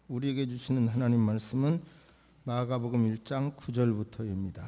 우리에게 주시는 하나님 말씀은 마가복음 1장 9절부터입니다.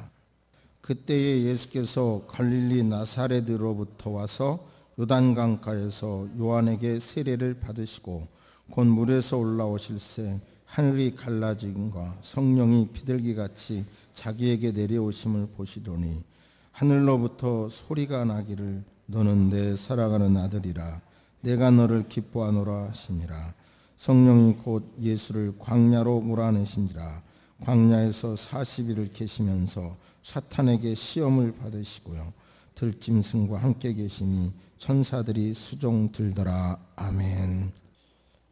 그때에 예수께서 갈릴리 나사렛으로부터 와서 요단강가에서 요한에게 세례를 받으시고 곧 물에서 올라오실새 하늘이 갈라짐과 성령이 비둘기같이 자기에게 내려오심을 보시더니 하늘로부터 소리가 나기를 너는 내 사랑하는 아들이라 내가 너를 기뻐하노라 하시니라. 성령이 곧 예수를 광야로 몰아내신지라. 광야에서 40일을 계시면서 사탄에게 시험을 받으시고요 들짐승과 함께 계시니 천사들이 수종 들더라. 아멘.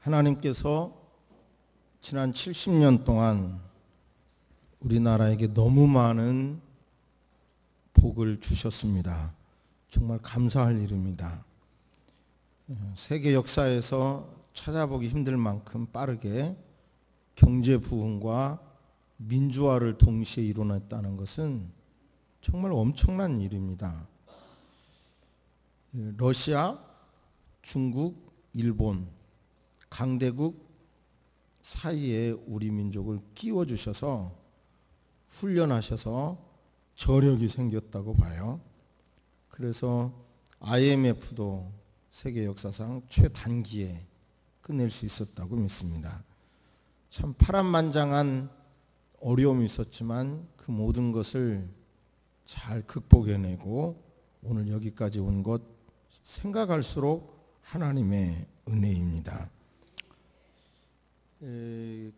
하나님께서 지난 70년 동안 우리나라에게 너무 많은 복을 주셨습니다. 정말 감사할 일입니다. 세계 역사에서 찾아보기 힘들 만큼 빠르게 경제 부흥과 민주화를 동시에 이뤄냈다는 것은 정말 엄청난 일입니다. 러시아, 중국, 일본 강대국 사이에 우리 민족을 끼워주셔서 훈련하셔서 저력이 생겼다고 봐요. 그래서 IMF도 세계 역사상 최단기에 끝낼 수 있었다고 믿습니다. 참 파란만장한 어려움이 있었지만 그 모든 것을 잘 극복해내고 오늘 여기까지 온 것 생각할수록 하나님의 은혜입니다.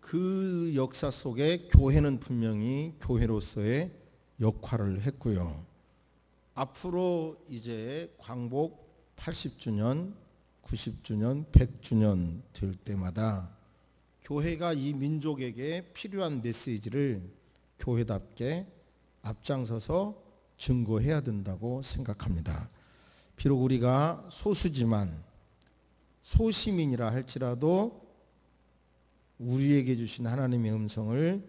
그 역사 속에 교회는 분명히 교회로서의 역할을 했고요. 앞으로 이제 광복 80주년, 90주년, 100주년 될 때마다 교회가 이 민족에게 필요한 메시지를 교회답게 앞장서서 증거해야 된다고 생각합니다. 비록 우리가 소수지만 소시민이라 할지라도 우리에게 주신 하나님의 음성을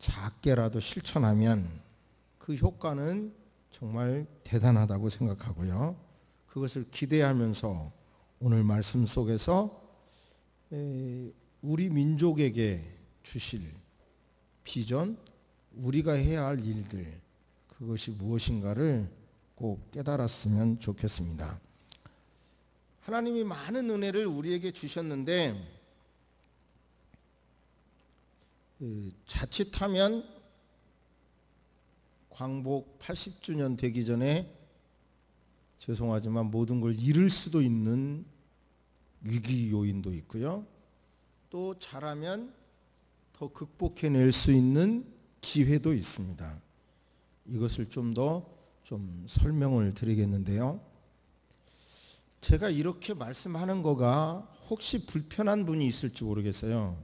작게라도 실천하면 그 효과는 정말 대단하다고 생각하고요. 그것을 기대하면서 오늘 말씀 속에서 우리 민족에게 주실 비전, 우리가 해야 할 일들, 그것이 무엇인가를 꼭 깨달았으면 좋겠습니다. 하나님이 많은 은혜를 우리에게 주셨는데 자칫하면 광복 80주년 되기 전에 죄송하지만 모든 걸 잃을 수도 있는 위기 요인도 있고요. 또 잘하면 더 극복해낼 수 있는 기회도 있습니다. 이것을 좀 더 설명을 드리겠는데요. 제가 이렇게 말씀하는 거가 혹시 불편한 분이 있을지 모르겠어요.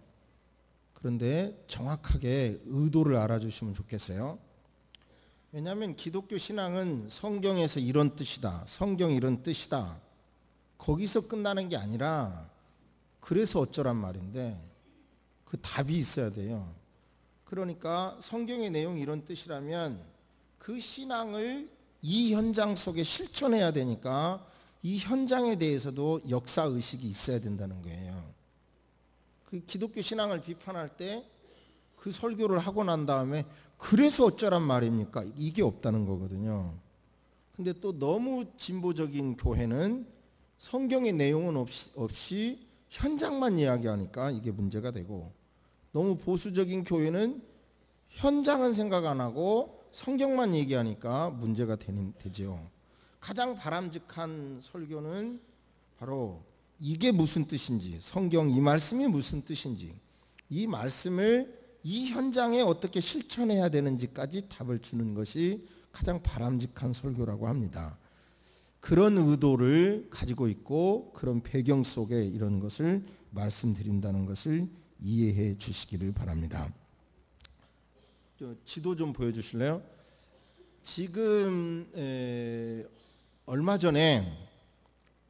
그런데 정확하게 의도를 알아주시면 좋겠어요. 왜냐하면 기독교 신앙은 성경에서 이런 뜻이다, 성경 이런 뜻이다, 거기서 끝나는 게 아니라 그래서 어쩌란 말인데 그 답이 있어야 돼요. 그러니까 성경의 내용이 이런 뜻이라면 그 신앙을 이 현장 속에 실천해야 되니까 이 현장에 대해서도 역사의식이 있어야 된다는 거예요. 그 기독교 신앙을 비판할 때 그 설교를 하고 난 다음에 그래서 어쩌란 말입니까? 이게 없다는 거거든요. 근데 또 너무 진보적인 교회는 성경의 내용은 없이 현장만 이야기하니까 이게 문제가 되고, 너무 보수적인 교회는 현장은 생각 안 하고 성경만 얘기하니까 문제가 되죠. 가장 바람직한 설교는 바로 이게 무슨 뜻인지, 성경 이 말씀이 무슨 뜻인지, 이 말씀을 이 현장에 어떻게 실천해야 되는지까지 답을 주는 것이 가장 바람직한 설교라고 합니다. 그런 의도를 가지고 있고 그런 배경 속에 이런 것을 말씀드린다는 것을 이해해 주시기를 바랍니다. 지도 좀 보여주실래요? 지금 얼마 전에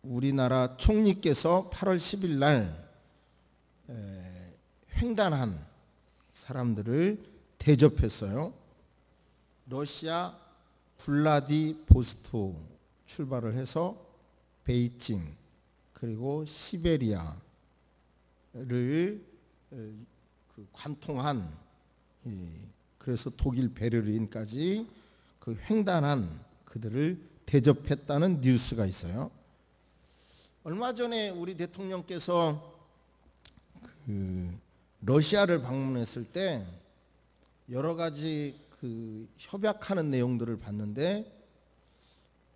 우리나라 총리께서 8월 10일 날 횡단한 사람들을 대접했어요. 러시아 블라디보스토크 출발을 해서 베이징 그리고 시베리아를 그 관통한, 그래서 독일 베를린까지 그 횡단한 그들을 대접했다는 뉴스가 있어요. 얼마 전에 우리 대통령께서 그 러시아를 방문했을 때 여러 가지 그 협약하는 내용들을 봤는데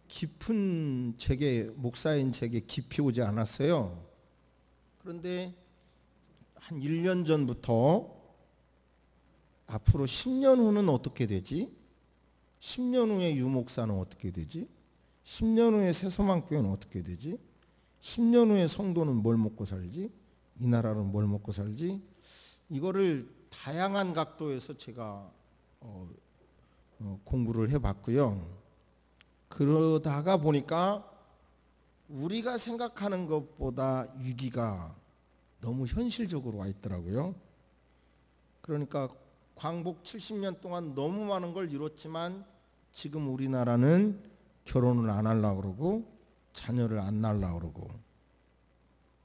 깊은 제게, 목사인 제게 깊이 오지 않았어요. 그런데 한 1년 전부터 앞으로 10년 후는 어떻게 되지? 10년 후에 유목사는 어떻게 되지? 10년 후에 새소망교회는 어떻게 되지? 10년 후에 성도는 뭘 먹고 살지? 이 나라는 뭘 먹고 살지? 이거를 다양한 각도에서 제가 공부를 해봤고요. 그러다가 보니까 우리가 생각하는 것보다 위기가 너무 현실적으로 와 있더라고요. 그러니까 광복 70년 동안 너무 많은 걸 이뤘지만 지금 우리나라는 결혼을 안 하려고 그러고 자녀를 안 낳으려고 그러고,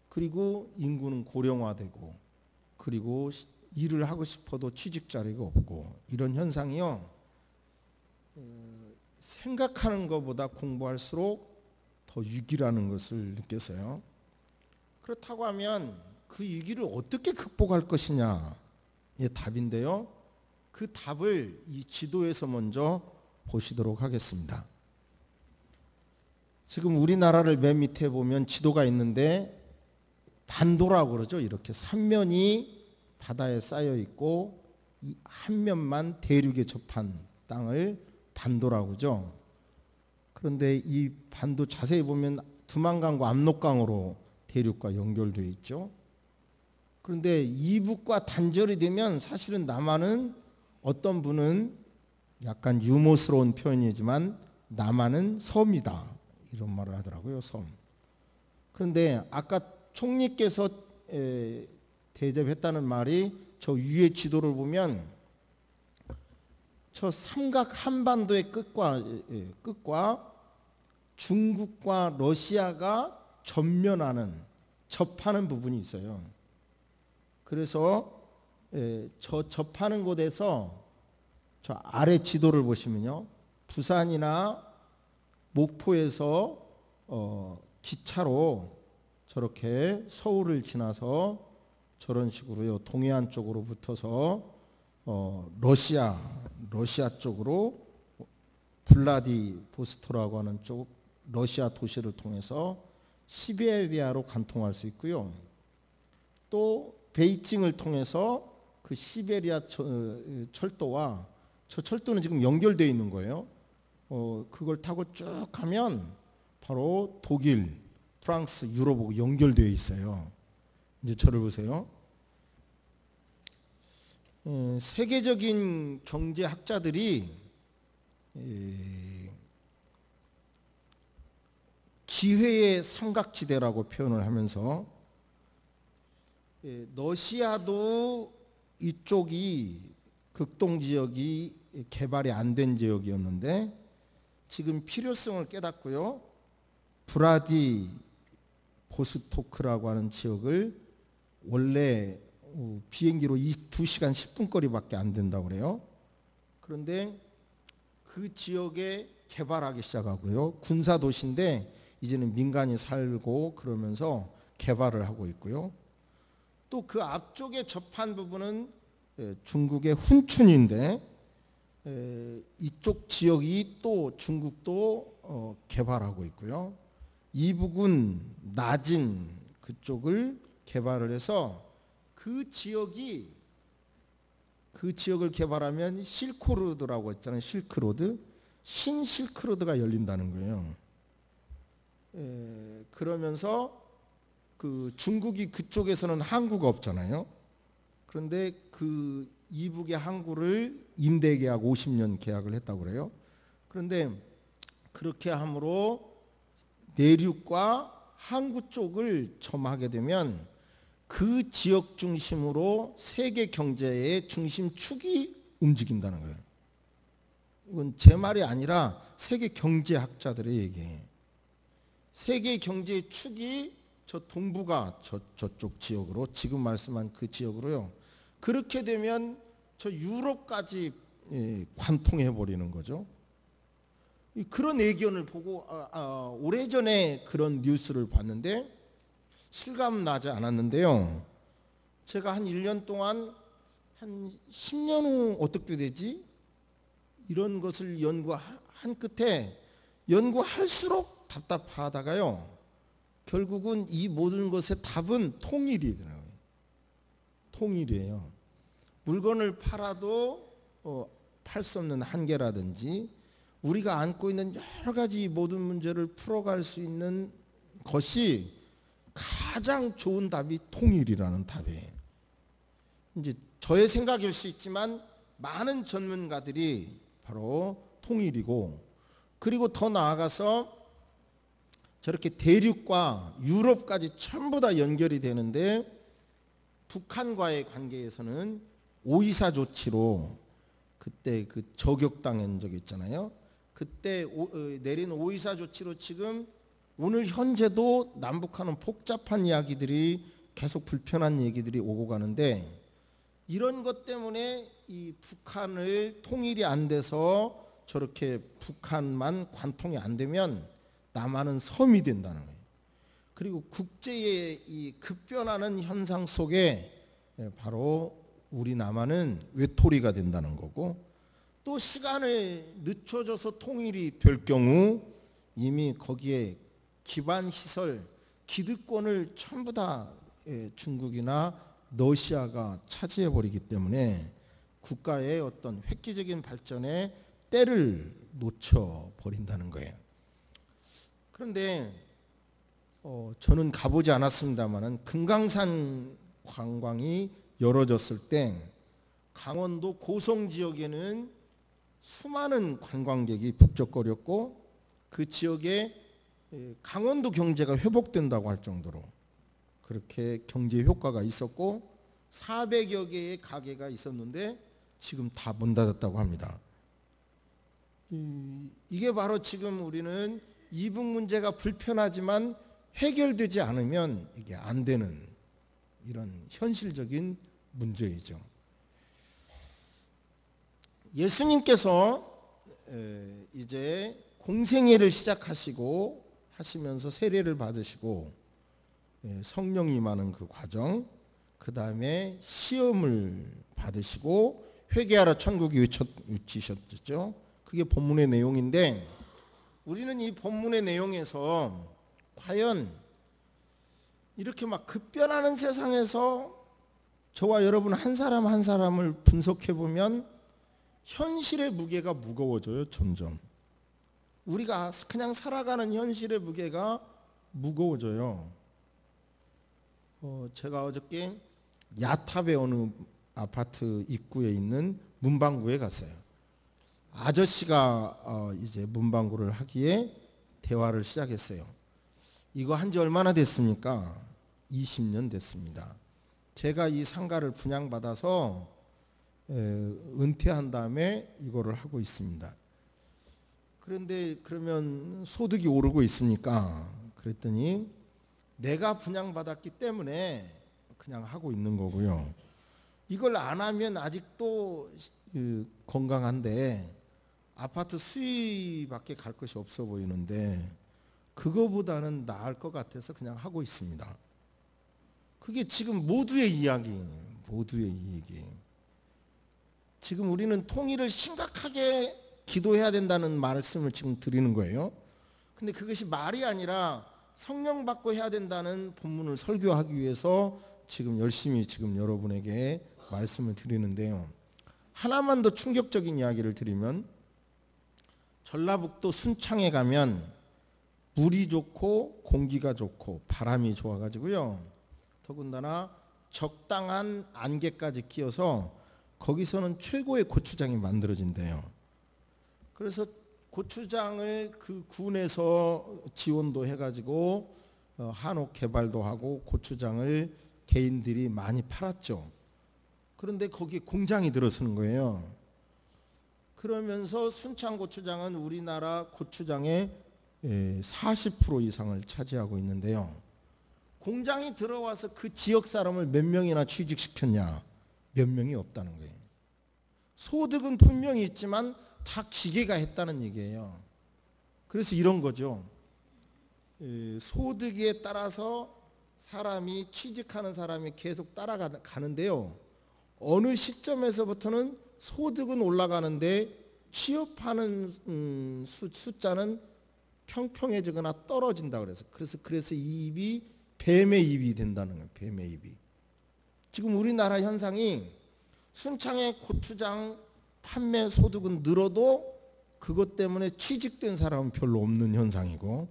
그리고 인구는 고령화되고, 그리고 일을 하고 싶어도 취직 자리가 없고, 이런 현상이요, 생각하는 것보다 공부할수록 더 위기라는 것을 느꼈어요. 그렇다고 하면 그 위기를 어떻게 극복할 것이냐의 답인데요, 그 답을 이 지도에서 먼저 보시도록 하겠습니다. 지금 우리나라를 맨 밑에 보면 지도가 있는데 반도라고 그러죠. 이렇게 3면이 바다에 쌓여 있고 이 한 면만 대륙에 접한 땅을 반도라고 그러죠. 그런데 이 반도 자세히 보면 두만강과 압록강으로 대륙과 연결되어 있죠. 그런데 이북과 단절이 되면 사실은 남한은, 어떤 분은 약간 유머스러운 표현이지만 남한은 섬이다, 이런 말을 하더라고요. 섬. 그런데 아까 총리께서 대접했다는 말이, 저 위에 지도를 보면 저 삼각 한반도의 끝과 중국과 러시아가 접면하는, 접하는 부분이 있어요. 그래서 저 접하는 곳에서 저 아래 지도를 보시면요, 부산이나 목포에서 기차로 저렇게 서울을 지나서 저런 식으로요, 동해안 쪽으로 붙어서 러시아 쪽으로 블라디보스토크라고 하는 쪽 러시아 도시를 통해서 시베리아로 관통할 수 있고요. 또 베이징을 통해서 그 시베리아 철도와, 저 철도는 지금 연결되어 있는 거예요. 그걸 타고 쭉 가면 바로 독일, 프랑스, 유럽하고 연결되어 있어요. 이제 저를 보세요. 세계적인 경제학자들이 기회의 삼각지대라고 표현을 하면서, 러시아도 이쪽이 극동지역이 개발이 안 된 지역이었는데 지금 필요성을 깨닫고요, 브라디보스토크라고 하는 지역을 원래 비행기로 2시간 10분 거리밖에 안 된다고 그래요. 그런데 그 지역에 개발하기 시작하고요, 군사도시인데 이제는 민간이 살고 그러면서 개발을 하고 있고요. 또 그 앞쪽에 접한 부분은 중국의 훈춘인데 이쪽 지역이 또 중국도 개발하고 있고요. 이북은 나진 그쪽을 개발을 해서 그 지역을 개발하면 실크로드라고 했잖아요. 실크로드, 신실크로드가 열린다는 거예요. 그러면서 그 중국이 그쪽에서는 항구가 없잖아요. 그런데 그 이북의 항구를 임대 계약 50년 계약을 했다고 그래요. 그런데 그렇게 함으로 내륙과 항구 쪽을 점하게 되면 그 지역 중심으로 세계 경제의 중심축이 움직인다는 거예요. 이건 제 말이 아니라 세계 경제학자들의 얘기예요. 세계 경제의 축이 저 동북아 저쪽 지역으로, 지금 말씀한 그 지역으로요, 그렇게 되면 저 유럽까지 관통해 버리는 거죠. 그런 의견을 보고 오래전에 그런 뉴스를 봤는데 실감 나지 않았는데요. 제가 한 1년 동안 한 10년 후 어떻게 되지? 이런 것을 연구한 끝에 연구할수록 답답하다가요. 결국은 이 모든 것의 답은 통일이더라고요. 통일이에요. 물건을 팔아도 팔 수 없는 한계라든지 우리가 안고 있는 여러 가지 모든 문제를 풀어갈 수 있는 것이 가장 좋은 답이 통일이라는 답이에요. 이제 저의 생각일 수 있지만 많은 전문가들이 바로 통일이고, 그리고 더 나아가서 저렇게 대륙과 유럽까지 전부 다 연결이 되는데 북한과의 관계에서는 오이사 조치로 그때 그 저격당한 적이 있잖아요. 그때 내린 오이사 조치로 지금 오늘 현재도 남북한은 복잡한 이야기들이 계속 불편한 얘기들이 오고 가는데, 이런 것 때문에 이 북한을 통일이 안 돼서 저렇게 북한만 관통이 안 되면 남한은 섬이 된다는 거예요. 그리고 국제의 이 급변하는 현상 속에 바로 우리 남한은 외톨이가 된다는 거고, 또 시간을 늦춰져서 통일이 될 경우 이미 거기에 기반 시설, 기득권을 전부 다 중국이나 러시아가 차지해 버리기 때문에 국가의 어떤 획기적인 발전에 때를 놓쳐 버린다는 거예요. 그런데 저는 가보지 않았습니다만은 금강산 관광이 열어졌을 때 강원도 고성 지역에는 수많은 관광객이 북적거렸고, 그 지역에 강원도 경제가 회복된다고 할 정도로 그렇게 경제 효과가 있었고, 400여 개의 가게가 있었는데 지금 다 문 닫았다고 합니다. 이게 바로 지금 우리는 이북 문제가 불편하지만 해결되지 않으면 이게 안 되는 이런 현실적인 문제이죠. 예수님께서 이제 공생애를 시작하시고 하시면서 세례를 받으시고 성령이 임하는 그 과정, 그 다음에 시험을 받으시고 회개하라 천국이 외치셨죠. 그게 본문의 내용인데, 우리는 이 본문의 내용에서 과연 이렇게 막 급변하는 세상에서 저와 여러분 한 사람 한 사람을 분석해 보면 현실의 무게가 무거워져요. 점점 우리가 그냥 살아가는 현실의 무게가 무거워져요. 제가 어저께 야탑의 어느 아파트 입구에 있는 문방구에 갔어요. 아저씨가 이제 문방구를 하기에 대화를 시작했어요. 이거 한지 얼마나 됐습니까? 20년 됐습니다. 제가 이 상가를 분양받아서 은퇴한 다음에 이거를 하고 있습니다. 그런데 그러면 소득이 오르고 있습니까? 그랬더니 내가 분양받았기 때문에 그냥 하고 있는 거고요. 이걸 안 하면 아직도 건강한데 아파트 수위밖에 갈 것이 없어 보이는데 그거보다는 나을 것 같아서 그냥 하고 있습니다. 그게 지금 모두의 이야기예요. 모두의 얘기. 지금 우리는 통일을 심각하게 기도해야 된다는 말씀을 지금 드리는 거예요. 근데 그것이 말이 아니라 성령 받고 해야 된다는 본문을 설교하기 위해서 지금 열심히 지금 여러분에게 말씀을 드리는데요. 하나만 더 충격적인 이야기를 드리면, 전라북도 순창에 가면 물이 좋고 공기가 좋고 바람이 좋아가지고요. 더군다나 적당한 안개까지 끼어서 거기서는 최고의 고추장이 만들어진대요. 그래서 고추장을 그 군에서 지원도 해가지고 한옥 개발도 하고 고추장을 개인들이 많이 팔았죠. 그런데 거기에 공장이 들어서는 거예요. 그러면서 순창 고추장은 우리나라 고추장의 40% 이상을 차지하고 있는데요. 공장이 들어와서 그 지역 사람을 몇 명이나 취직시켰냐? 몇 명이 없다는 거예요. 소득은 분명히 있지만 다 기계가 했다는 얘기예요. 그래서 이런 거죠. 소득에 따라서 사람이 취직하는 사람이 계속 따라가는데요. 어느 시점에서부터는 소득은 올라가는데 취업하는 숫자는 평평해지거나 떨어진다 그래서 이 입이 뱀의 입이 된다는 거예요. 뱀의 입이. 지금 우리나라 현상이 순창의 고추장 판매 소득은 늘어도 그것 때문에 취직된 사람은 별로 없는 현상이고,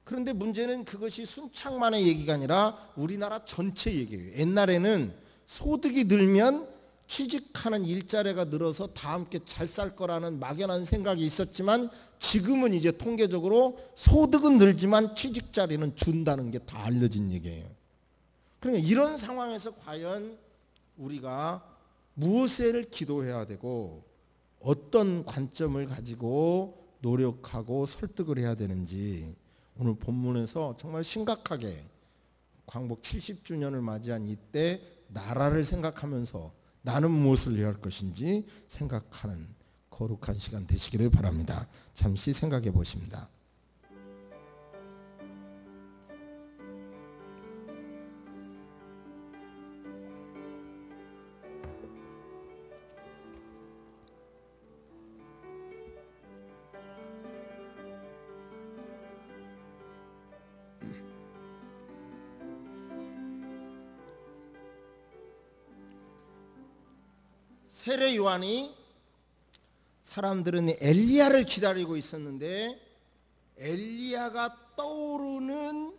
그런데 문제는 그것이 순창만의 얘기가 아니라 우리나라 전체 얘기예요. 옛날에는 소득이 늘면 취직하는 일자리가 늘어서 다 함께 잘 살 거라는 막연한 생각이 있었지만 지금은 이제 통계적으로 소득은 늘지만 취직 자리는 준다는 게 다 알려진 얘기예요. 그러니까 이런 상황에서 과연 우리가 무엇을 기도해야 되고 어떤 관점을 가지고 노력하고 설득을 해야 되는지 오늘 본문에서 정말 심각하게 광복 70주년을 맞이한 이때 나라를 생각하면서 나는 무엇을 해야 할 것인지 생각하는 거룩한 시간 되시기를 바랍니다. 잠시 생각해 보십니다. 세례 요한이 사람들은 엘리야를 기다리고 있었는데 엘리야가 떠오르는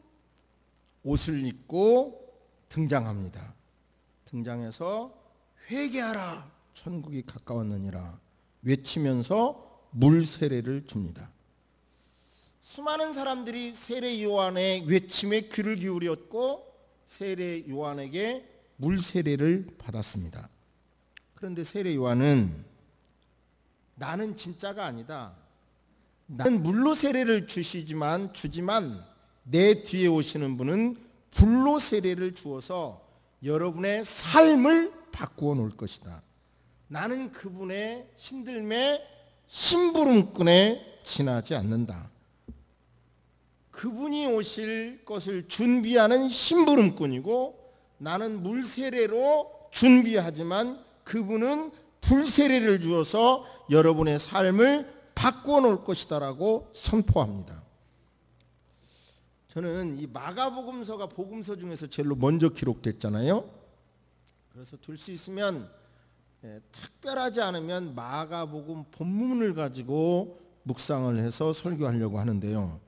옷을 입고 등장합니다. 등장해서 회개하라 천국이 가까웠느니라 외치면서 물 세례를 줍니다. 수많은 사람들이 세례 요한의 외침에 귀를 기울였고 세례 요한에게 물 세례를 받았습니다. 그런데 세례 요한은 나는 진짜가 아니다. 나는 물로 세례를 주지만 내 뒤에 오시는 분은 불로 세례를 주어서 여러분의 삶을 바꾸어 놓을 것이다. 나는 그분의 신들매 심부름꾼에 지나지 않는다. 그분이 오실 것을 준비하는 심부름꾼이고 나는 물 세례로 준비하지만 그분은 불 세례를 주어서 여러분의 삶을 바꾸어 놓을 것이다라고 선포합니다. 저는 이 마가복음서가 복음서 중에서 제일 먼저 기록됐잖아요. 그래서 들 수 있으면 특별하지 않으면 마가복음 본문을 가지고 묵상을 해서 설교하려고 하는데요.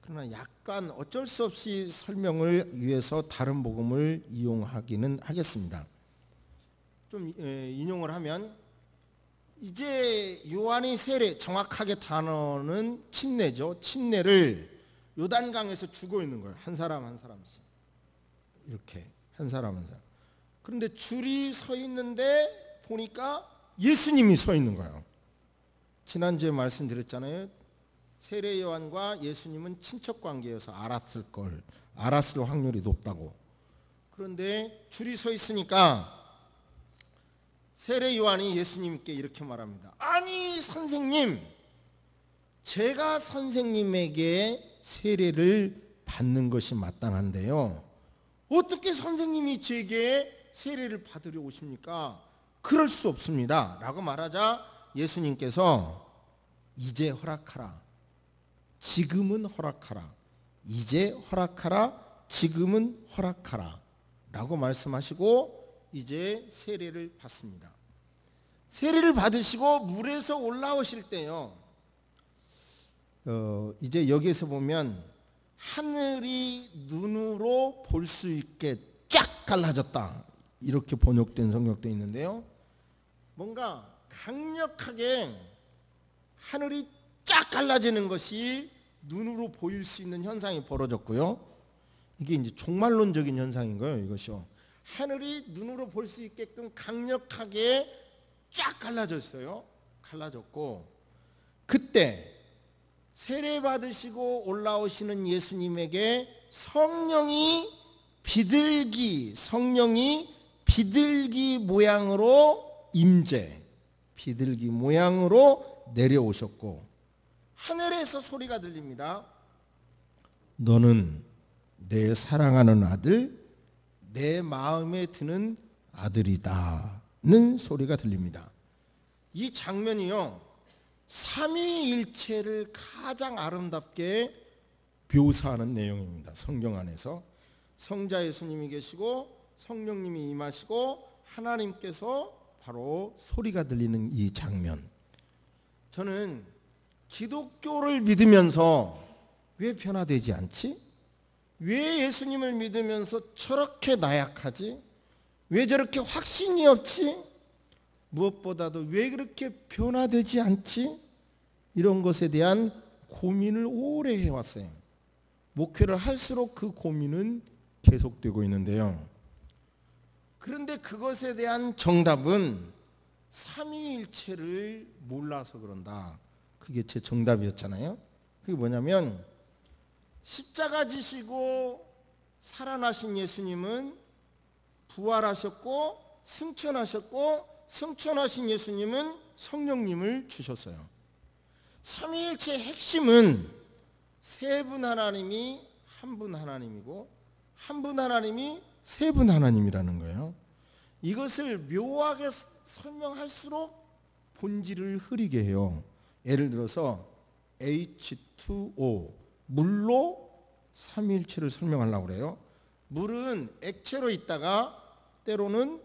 그러나 약간 어쩔 수 없이 설명을 위해서 다른 복음을 이용하기는 하겠습니다. 좀 인용을 하면 이제 요한의 세례, 정확하게 단어는 침례죠. 침례를 요단강에서 주고 있는 거예요. 한 사람 한 사람씩 이렇게 한 사람 한 사람. 그런데 줄이 서 있는데 보니까 예수님이 서 있는 거예요. 지난주에 말씀드렸잖아요. 세례 요한과 예수님은 친척 관계여서 알았을 확률이 높다고. 그런데 줄이 서 있으니까 세례 요한이 예수님께 이렇게 말합니다. 아니 선생님, 제가 선생님에게 세례를 받는 것이 마땅한데요. 어떻게 선생님이 제게 세례를 받으려 오십니까? 그럴 수 없습니다. 라고 말하자 예수님께서 이제 허락하라. 지금은 허락하라. 이제 허락하라. 지금은 허락하라. 라고 말씀하시고 이제 세례를 받습니다. 세례를 받으시고 물에서 올라오실 때요. 이제 여기에서 보면 하늘이 눈으로 볼 수 있게 쫙 갈라졌다. 이렇게 번역된 성경도 있는데요. 뭔가 강력하게 하늘이 쫙 갈라지는 것이 눈으로 보일 수 있는 현상이 벌어졌고요. 이게 이제 종말론적인 현상인 거예요, 이것이요. 하늘이 눈으로 볼 수 있게끔 강력하게 쫙 갈라졌어요. 갈라졌고 그때 세례 받으시고 올라오시는 예수님에게 성령이 비둘기 모양으로 임재, 비둘기 모양으로 내려오셨고 하늘에서 소리가 들립니다. 너는 내 사랑하는 아들, 내 마음에 드는 아들이다는 소리가 들립니다. 이 장면이요, 삼위일체를 가장 아름답게 묘사하는 내용입니다. 성경 안에서 성자 예수님이 계시고 성령님이 임하시고 하나님께서 바로 소리가 들리는 이 장면. 저는 기독교를 믿으면서 왜 변화되지 않지? 왜 예수님을 믿으면서 저렇게 나약하지? 왜 저렇게 확신이 없지? 무엇보다도 왜 그렇게 변화되지 않지? 이런 것에 대한 고민을 오래 해왔어요. 목회를 할수록 그 고민은 계속되고 있는데요. 그런데 그것에 대한 정답은 삼위일체를 몰라서 그런다. 그게 제 정답이었잖아요. 그게 뭐냐면 십자가 지시고 살아나신 예수님은 부활하셨고 승천하셨고 승천하신 예수님은 성령님을 주셨어요. 삼위일체의 핵심은 세 분 하나님이 한 분 하나님이고 한 분 하나님이 세 분 하나님이라는 거예요. 이것을 묘하게 설명할수록 본질을 흐리게 해요. 예를 들어서 H2O, 물로 삼위일체를 설명하려고 그래요. 물은 액체로 있다가 때로는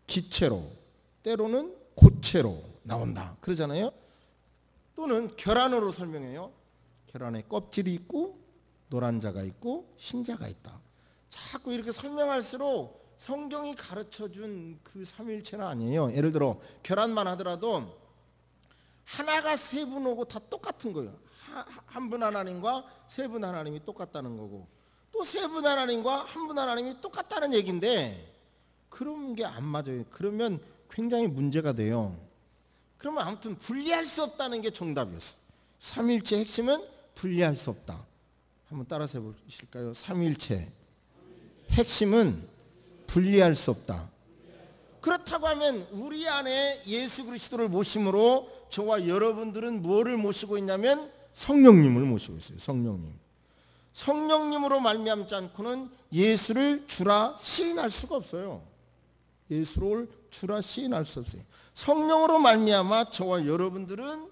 기체로, 때로는 고체로 나온다 그러잖아요. 또는 계란으로 설명해요. 계란에 껍질이 있고 노란자가 있고 흰자가 있다. 자꾸 이렇게 설명할수록 성경이 가르쳐준 그 삼위일체는 아니에요. 예를 들어 계란만 하더라도 하나가 세 분 오고 다 똑같은 거예요. 한 분 하나님과 세 분 하나님이 똑같다는 거고 또 세 분 하나님과 한 분 하나님이 똑같다는 얘기인데 그런 게 안 맞아요. 그러면 굉장히 문제가 돼요. 그러면 아무튼 분리할 수 없다는 게 정답이었어요. 삼위일체의 핵심은 분리할 수 없다. 한번 따라서 해보실까요? 삼위일체 핵심은 분리할 수 없다. 그렇다고 하면 우리 안에 예수 그리스도를 모심으로 저와 여러분들은 뭐를 모시고 있냐면 성령님을 모시고 있어요. 성령님. 성령님으로 말미암지 않고는 예수를 주라 시인할 수가 없어요. 예수를 주라 시인할 수 없어요. 성령으로 말미암아 저와 여러분들은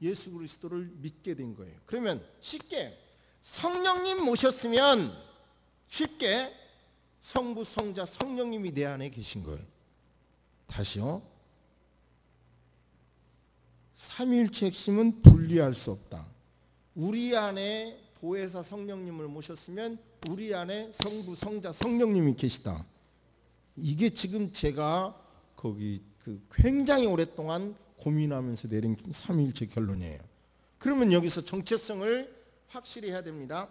예수 그리스도를 믿게 된 거예요. 그러면 쉽게 성령님 모셨으면 쉽게 성부, 성자, 성령님이 내 안에 계신 거예요. 다시요. 삼위일체 핵심은 분리할 수 없다. 우리 안에 보혜사 성령님을 모셨으면 우리 안에 성부, 성자, 성령님이 계시다. 이게 지금 제가 거기 굉장히 오랫동안 고민하면서 내린 삼위일체 결론이에요. 그러면 여기서 정체성을 확실히 해야 됩니다.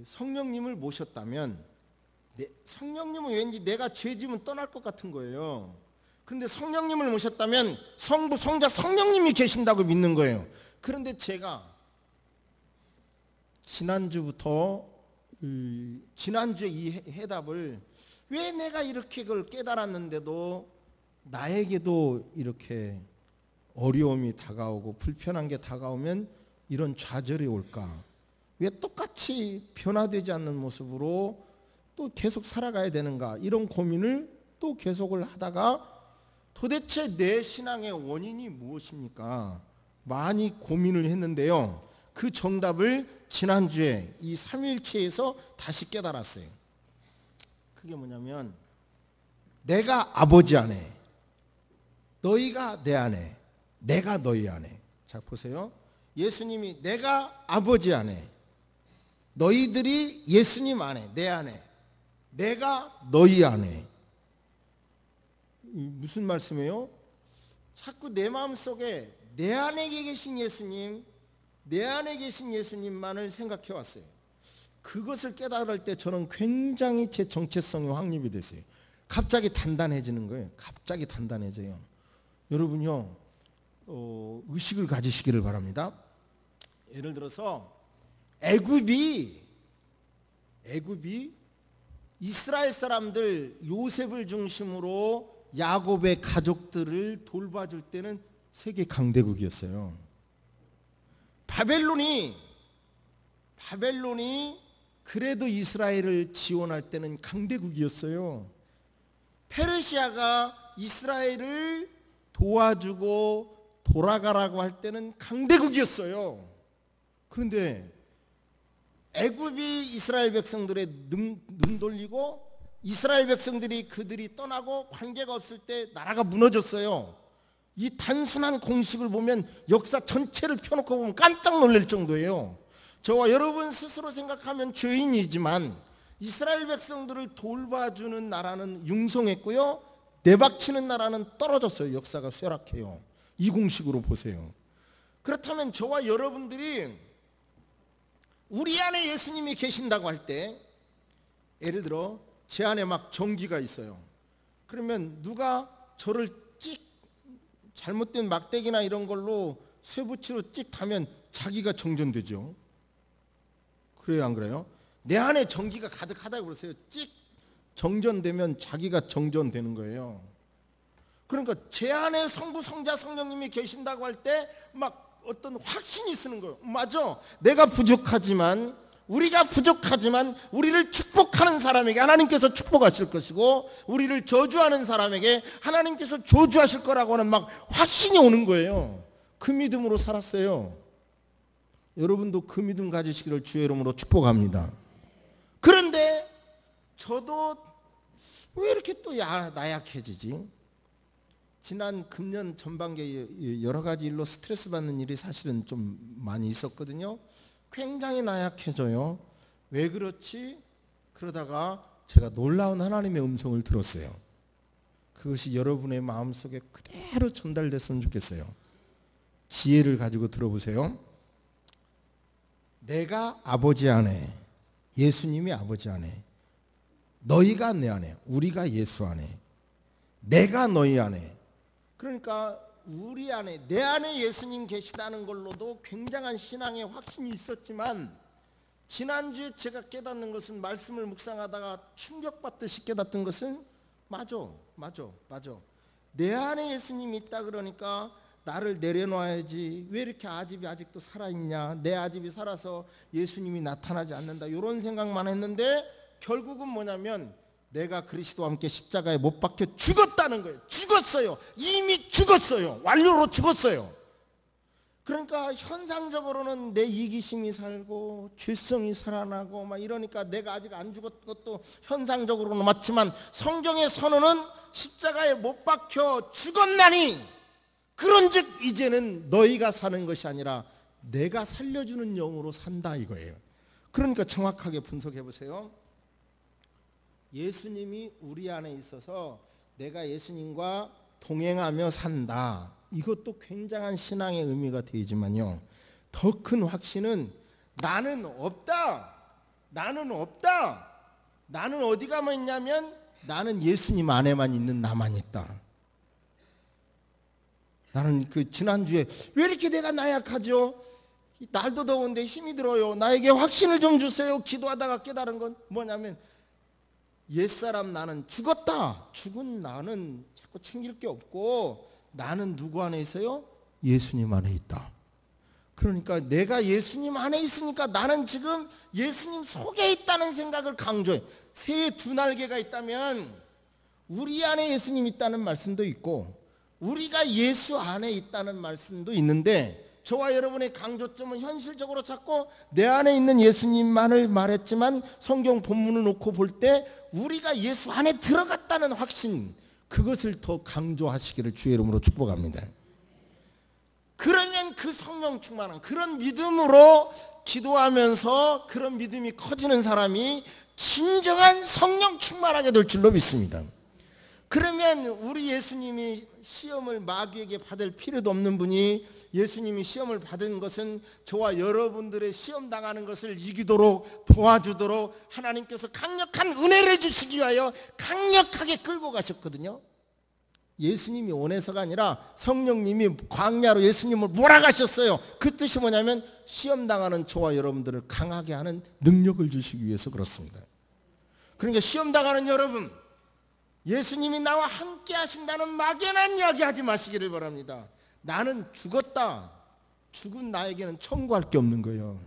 성령님을 모셨다면 성령님은 왠지 내가 죄지면 떠날 것 같은 거예요. 그런데 성령님을 모셨다면 성부, 성자, 성령님이 계신다고 믿는 거예요. 그런데 제가 지난주에 이 해답을 왜 내가 이렇게 그걸 깨달았는데도 나에게도 이렇게 어려움이 다가오고 불편한 게 다가오면 이런 좌절이 올까? 왜 똑같이 변화되지 않는 모습으로 또 계속 살아가야 되는가? 이런 고민을 또 계속을 하다가 도대체 내 신앙의 원인이 무엇입니까? 많이 고민을 했는데요. 그 정답을 지난주에 이 삼위일체에서 다시 깨달았어요. 그게 뭐냐면 내가 아버지 안에, 너희가 내 안에, 내가 너희 안에. 자 보세요. 예수님이 내가 아버지 안에, 너희들이 예수님 안에, 내 안에, 내가 너희 안에. 무슨 말씀이에요? 자꾸 내 마음속에 내 안에 계신 예수님, 내 안에 계신 예수님만을 생각해 왔어요. 그것을 깨달을 때 저는 굉장히 제 정체성이 확립이 됐어요. 갑자기 단단해지는 거예요. 갑자기 단단해져요. 여러분요, 의식을 가지시기를 바랍니다. 예를 들어서 애굽이 이스라엘 사람들 요셉을 중심으로 야곱의 가족들을 돌봐줄 때는 세계 강대국이었어요. 바벨론이 그래도 이스라엘을 지원할 때는 강대국이었어요. 페르시아가 이스라엘을 도와주고 돌아가라고 할 때는 강대국이었어요. 그런데 애굽이 이스라엘 백성들의 눈 돌리고 이스라엘 백성들이 그들이 떠나고 관계가 없을 때 나라가 무너졌어요. 이 단순한 공식을 보면 역사 전체를 펴놓고 보면 깜짝 놀랄 정도예요. 저와 여러분 스스로 생각하면 죄인이지만 이스라엘 백성들을 돌봐주는 나라는 융성했고요, 내박치는 나라는 떨어졌어요. 역사가 쇠락해요. 이 공식으로 보세요. 그렇다면 저와 여러분들이 우리 안에 예수님이 계신다고 할 때, 예를 들어 제 안에 막 전기가 있어요. 그러면 누가 저를 찍 잘못된 막대기나 이런 걸로 쇠붙이로 찍 하면 자기가 정전되죠. 그래요, 안 그래요? 내 안에 전기가 가득하다고 그러세요. 찍 정전되면 자기가 정전되는 거예요. 그러니까 제 안에 성부, 성자, 성령님이 계신다고 할 때 막 어떤 확신이 쓰는 거예요. 맞아, 내가 부족하지만, 우리가 부족하지만 우리를 축복하는 사람에게 하나님께서 축복하실 것이고, 우리를 저주하는 사람에게 하나님께서 저주하실 거라고 하는 막 확신이 오는 거예요. 그 믿음으로 살았어요. 여러분도 그 믿음 가지시기를 주의 이름으로 축복합니다. 그런데 저도 왜 이렇게 또 나약해지지? 지난 금년 전반기에 여러 가지 일로 스트레스 받는 일이 사실은 좀 많이 있었거든요. 굉장히 나약해져요. 왜 그렇지? 그러다가 제가 놀라운 하나님의 음성을 들었어요. 그것이 여러분의 마음속에 그대로 전달됐으면 좋겠어요. 지혜를 가지고 들어보세요. 내가 아버지 안에, 예수님이 아버지 안에, 너희가 내 안에, 우리가 예수 안에, 내가 너희 안에. 그러니까 우리 안에, 내 안에 예수님 계시다는 걸로도 굉장한 신앙의 확신이 있었지만, 지난주에 제가 깨닫는 것은, 말씀을 묵상하다가 충격받듯이 깨닫던 것은, 맞아. 내 안에 예수님이 있다 그러니까 나를 내려놔야지. 왜 이렇게 아집이 아직도 살아있냐, 내 아집이 살아서 예수님이 나타나지 않는다, 이런 생각만 했는데, 결국은 뭐냐면 내가 그리스도와 함께 십자가에 못 박혀 죽었다는 거예요. 죽었어요. 이미 죽었어요. 완료로 죽었어요. 그러니까 현상적으로는 내 이기심이 살고 죄성이 살아나고 막 이러니까 내가 아직 안 죽었던 것도 현상적으로는 맞지만, 성경의 선언은 십자가에 못 박혀 죽었나니 그런즉 이제는 너희가 사는 것이 아니라 내가 살려주는 영으로 산다, 이거예요. 그러니까 정확하게 분석해 보세요. 예수님이 우리 안에 있어서 내가 예수님과 동행하며 산다, 이것도 굉장한 신앙의 의미가 되지만요, 더 큰 확신은 나는 없다. 나는 어디 가면 있냐면, 나는 예수님 안에만 있는 나만 있다. 나는 지난주에 왜 이렇게 내가 나약하죠? 날도 더운데 힘이 들어요. 나에게 확신을 좀 주세요. 기도하다가 깨달은 건 뭐냐면, 옛사람 나는 죽었다. 죽은 나는 자꾸 챙길 게 없고, 나는 누구 안에 있어요? 예수님 안에 있다. 그러니까 내가 예수님 안에 있으니까 나는 지금 예수님 속에 있다는 생각을 강조해. 새의 두 날개가 있다면 우리 안에 예수님 있다는 말씀도 있고, 우리가 예수 안에 있다는 말씀도 있는데, 저와 여러분의 강조점은 현실적으로 찾고 내 안에 있는 예수님만을 말했지만, 성경 본문을 놓고 볼 때 우리가 예수 안에 들어갔다는 확신, 그것을 더 강조하시기를 주의 이름으로 축복합니다. 그러면 그 성령 충만한 그런 믿음으로 기도하면서 그런 믿음이 커지는 사람이 진정한 성령 충만하게 될 줄로 믿습니다. 그러면 우리 예수님이 시험을 마귀에게 받을 필요도 없는 분이, 예수님이 시험을 받은 것은 저와 여러분들의 시험 당하는 것을 이기도록 도와주도록 하나님께서 강력한 은혜를 주시기 위하여 강력하게 끌고 가셨거든요. 예수님이 원해서가 아니라 성령님이 광야로 예수님을 몰아가셨어요. 그 뜻이 뭐냐면, 시험 당하는 저와 여러분들을 강하게 하는 능력을 주시기 위해서 그렇습니다. 그러니까 시험 당하는 여러분, 예수님이 나와 함께 하신다는 막연한 이야기 하지 마시기를 바랍니다. 나는 죽었다. 죽은 나에게는 청구할 게 없는 거예요.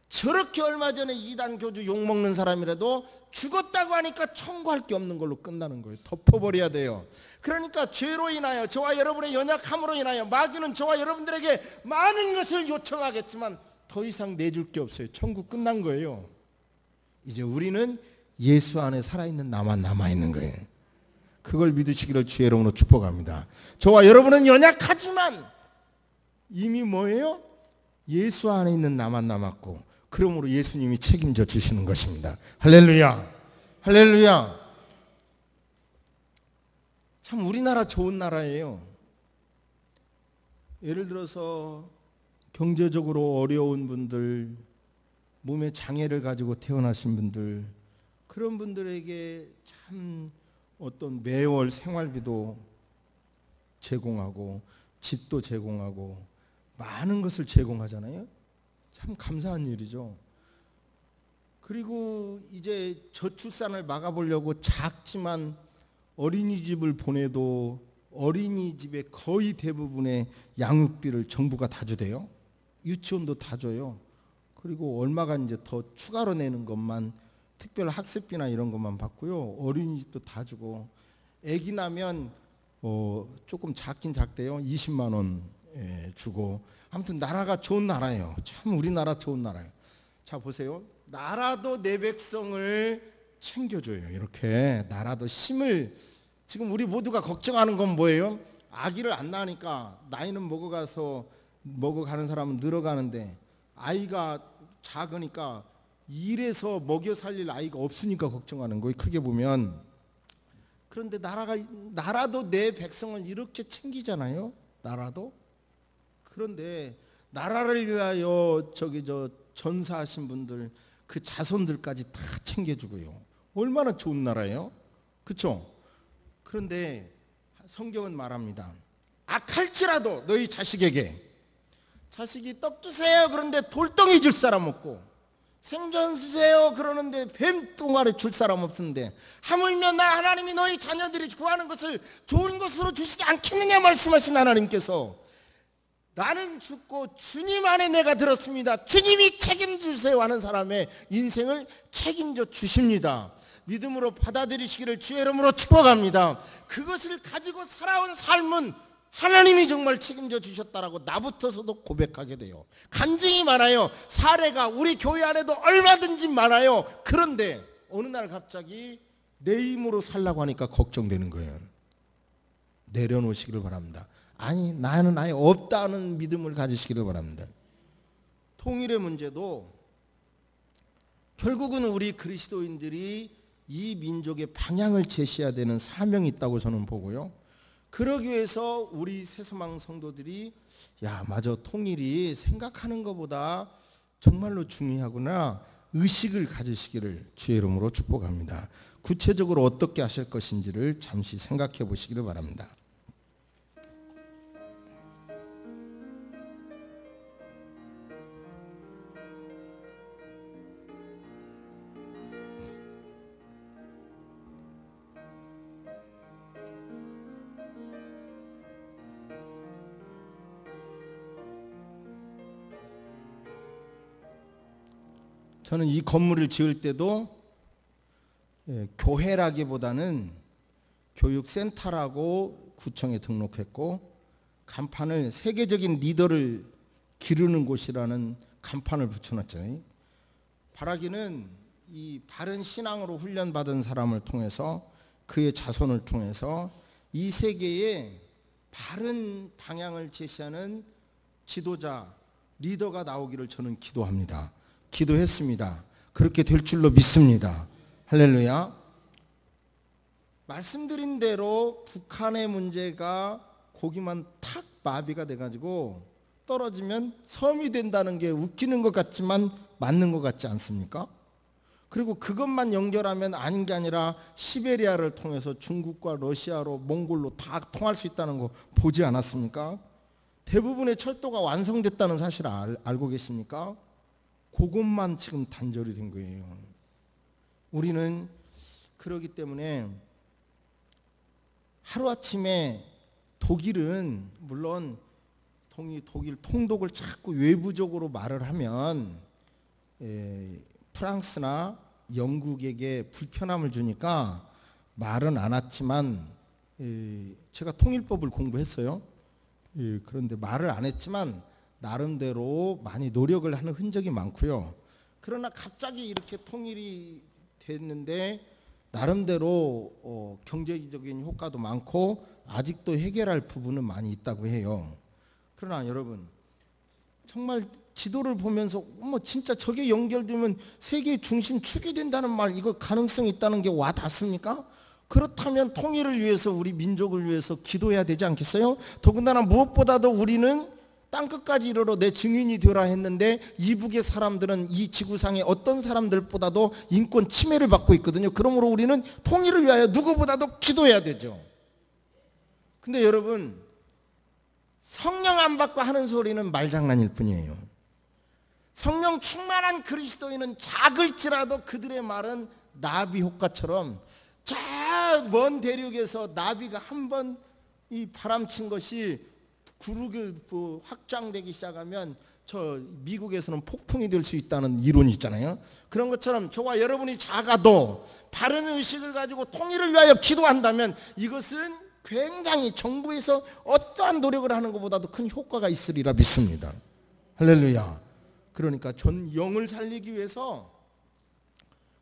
저렇게 얼마 전에 이단 교주 욕먹는 사람이라도 죽었다고 하니까 청구할 게 없는 걸로 끝나는 거예요. 덮어버려야 돼요. 그러니까 죄로 인하여, 저와 여러분의 연약함으로 인하여 마귀는 저와 여러분들에게 많은 것을 요청하겠지만 더 이상 내줄 게 없어요. 천국 끝난 거예요. 이제 우리는 예수 안에 살아있는 나만 남아있는 거예요. 그걸 믿으시기를 주의 이름으로 축복합니다. 저와 여러분은 연약하지만 이미 뭐예요? 예수 안에 있는 나만 남았고, 그러므로 예수님이 책임져 주시는 것입니다. 할렐루야, 할렐루야. 참 우리나라 좋은 나라예요. 예를 들어서 경제적으로 어려운 분들, 몸에 장애를 가지고 태어나신 분들, 그런 분들에게 참 어떤 매월 생활비도 제공하고 집도 제공하고 많은 것을 제공하잖아요. 참 감사한 일이죠. 그리고 이제 저출산을 막아보려고 작지만 어린이집을 보내도 어린이집의 거의 대부분의 양육비를 정부가 다 주대요. 유치원도 다 줘요. 그리고 얼마가 이제 더 추가로 내는 것만, 특별 학습비나 이런 것만 받고요. 어린이집도 다 주고, 아기 나면 조금 작긴 작대요. 20만 원 주고. 아무튼 나라가 좋은 나라예요. 참 우리나라 좋은 나라예요. 자 보세요. 나라도 내 백성을 챙겨줘요. 이렇게 나라도 힘을. 지금 우리 모두가 걱정하는 건 뭐예요? 아기를 안 낳으니까 나이는 먹어가는 사람은 늘어가는데 아이가 작으니까 일해서 먹여 살릴 아이가 없으니까 걱정하는 거예요. 크게 보면. 그런데 나라도 내 백성을 이렇게 챙기잖아요. 나라도. 그런데 나라를 위하여 전사하신 분들, 그 자손들까지 다 챙겨주고요. 얼마나 좋은 나라예요? 그렇죠? 그런데 성경은 말합니다. 악할지라도 너희 자식에게, 자식이 떡 주세요 그런데 돌덩이 줄 사람 없고, 생선 주세요 그러는데 뱀똥아리 줄 사람 없는데, 하물며 나 하나님이 너희 자녀들이 구하는 것을 좋은 것으로 주시지 않겠느냐 말씀하신 하나님께서, 나는 죽고 주님 안에 내가 들었습니다, 주님이 책임지세요 하는 사람의 인생을 책임져 주십니다. 믿음으로 받아들이시기를 주의 이름으로 축복합니다. 그것을 가지고 살아온 삶은 하나님이 정말 책임져 주셨다라고 나부터서도 고백하게 돼요. 간증이 많아요. 사례가 우리 교회 안에도 얼마든지 많아요. 그런데 어느 날 갑자기 내 힘으로 살라고 하니까 걱정되는 거예요. 내려놓으시기를 바랍니다. 아니, 나는 아예 없다는 믿음을 가지시기를 바랍니다. 통일의 문제도 결국은 우리 그리스도인들이 이 민족의 방향을 제시해야 되는 사명이 있다고 저는 보고요. 그러기 위해서 우리 새소망 성도들이 맞아, 통일이 생각하는 것보다 정말로 중요하구나 의식을 가지시기를 주의 이름으로 축복합니다. 구체적으로 어떻게 하실 것인지를 잠시 생각해 보시기를 바랍니다. 저는 이 건물을 지을 때도 교회라기보다는 교육센터라고 구청에 등록했고, 간판을 세계적인 리더를 기르는 곳이라는 간판을 붙여놨잖아요. 바라기는 이 바른 신앙으로 훈련받은 사람을 통해서, 그의 자손을 통해서 이 세계에 바른 방향을 제시하는 지도자, 리더가 나오기를 저는 기도합니다. 기도했습니다. 그렇게 될 줄로 믿습니다. 할렐루야. 말씀드린 대로 북한의 문제가 거기만 탁 마비가 돼가지고 떨어지면 섬이 된다는 게 웃기는 것 같지만 맞는 것 같지 않습니까? 그리고 그것만 연결하면 아닌 게 아니라 시베리아를 통해서 중국과 러시아로 몽골로 다 통할 수 있다는 거 보지 않았습니까? 대부분의 철도가 완성됐다는 사실을 알고 계십니까? 그것만 지금 단절이 된 거예요. 우리는 그렇기 때문에 하루아침에 독일은 물론 독일 통독을 자꾸 외부적으로 말을 하면 프랑스나 영국에게 불편함을 주니까 말은 안 했지만 제가 통일법을 공부했어요. 그런데 말을 안 했지만 나름대로 많이 노력을 하는 흔적이 많고요. 그러나 갑자기 이렇게 통일이 됐는데 나름대로 경제적인 효과도 많고 아직도 해결할 부분은 많이 있다고 해요. 그러나 여러분 정말 지도를 보면서 진짜 저게 연결되면 세계의 중심 축이 된다는 말, 이거 가능성이 있다는 게 와 닿습니까? 그렇다면 통일을 위해서, 우리 민족을 위해서 기도해야 되지 않겠어요? 더군다나 무엇보다도 우리는 땅끝까지 이르러 내 증인이 되라 했는데 이북의 사람들은 이 지구상의 어떤 사람들보다도 인권 침해를 받고 있거든요. 그러므로 우리는 통일을 위하여 누구보다도 기도해야 되죠. 근데 여러분, 성령 안 받고 하는 소리는 말장난일 뿐이에요. 성령 충만한 그리스도인은 작을지라도 그들의 말은 나비 효과처럼 저 먼 대륙에서 나비가 한번 이 바람친 것이 구르기 확장되기 시작하면 저 미국에서는 폭풍이 될 수 있다는 이론이 있잖아요. 그런 것처럼 저와 여러분이 작아도 바른 의식을 가지고 통일을 위하여 기도한다면 이것은 굉장히 정부에서 어떠한 노력을 하는 것보다도 큰 효과가 있으리라 믿습니다. 할렐루야. 그러니까 전 영을 살리기 위해서,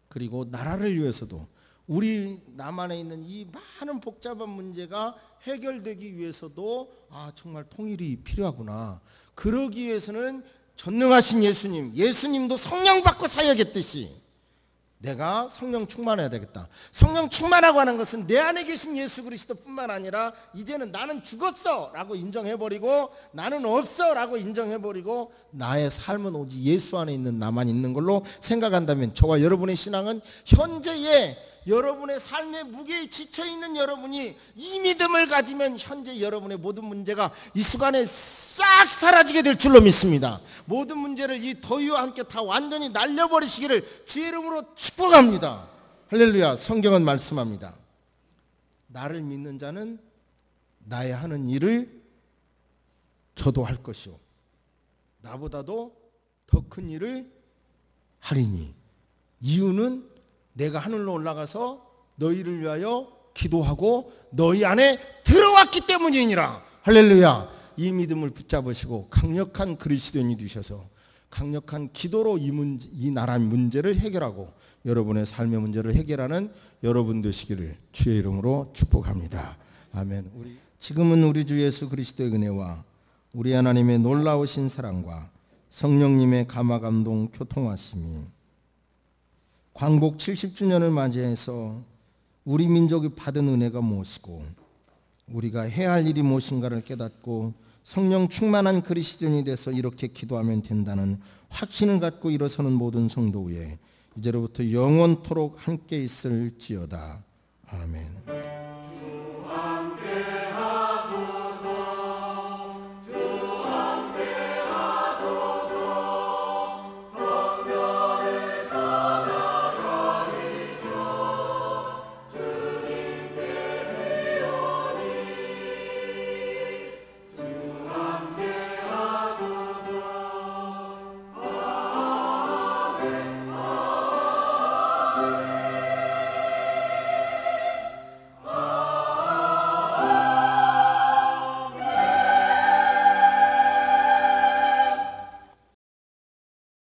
그리고 나라를 위해서도, 우리 남한에 있는 이 많은 복잡한 문제가 해결되기 위해서도 정말 통일이 필요하구나. 그러기 위해서는 전능하신 예수님도 성령 받고 사역했듯이 내가 성령 충만해야 되겠다. 성령 충만하고 하는 것은 내 안에 계신 예수 그리스도뿐만 아니라 이제는 나는 죽었어 라고 인정해버리고, 나는 없어 라고 인정해버리고, 나의 삶은 오직 예수 안에 있는 나만 있는 걸로 생각한다면 저와 여러분의 신앙은 현재의 여러분의 삶의 무게에 지쳐있는 여러분이 이 믿음을 가지면 현재 여러분의 모든 문제가 이 순간에 싹 사라지게 될 줄로 믿습니다. 모든 문제를 이 더위와 함께 다 완전히 날려버리시기를 주의 이름으로 축복합니다. 할렐루야. 성경은 말씀합니다. 나를 믿는 자는 나의 하는 일을 저도 할 것이요 나보다도 더 큰 일을 하리니. 이유는 내가 하늘로 올라가서 너희를 위하여 기도하고 너희 안에 들어왔기 때문이니라. 할렐루야. 이 믿음을 붙잡으시고 강력한 그리스도인이 되셔서 강력한 기도로 이 나라 문제를 해결하고 여러분의 삶의 문제를 해결하는 여러분 되시기를 주의 이름으로 축복합니다. 아멘. 지금은 우리 주 예수 그리스도의 은혜와 우리 하나님의 놀라우신 사랑과 성령님의 감화감동 교통하심이 광복 70주년을 맞이해서 우리 민족이 받은 은혜가 무엇이고 우리가 해야 할 일이 무엇인가를 깨닫고 성령 충만한 그리스도인이 돼서 이렇게 기도하면 된다는 확신을 갖고 일어서는 모든 성도 위에 이제로부터 영원토록 함께 있을지어다. 아멘.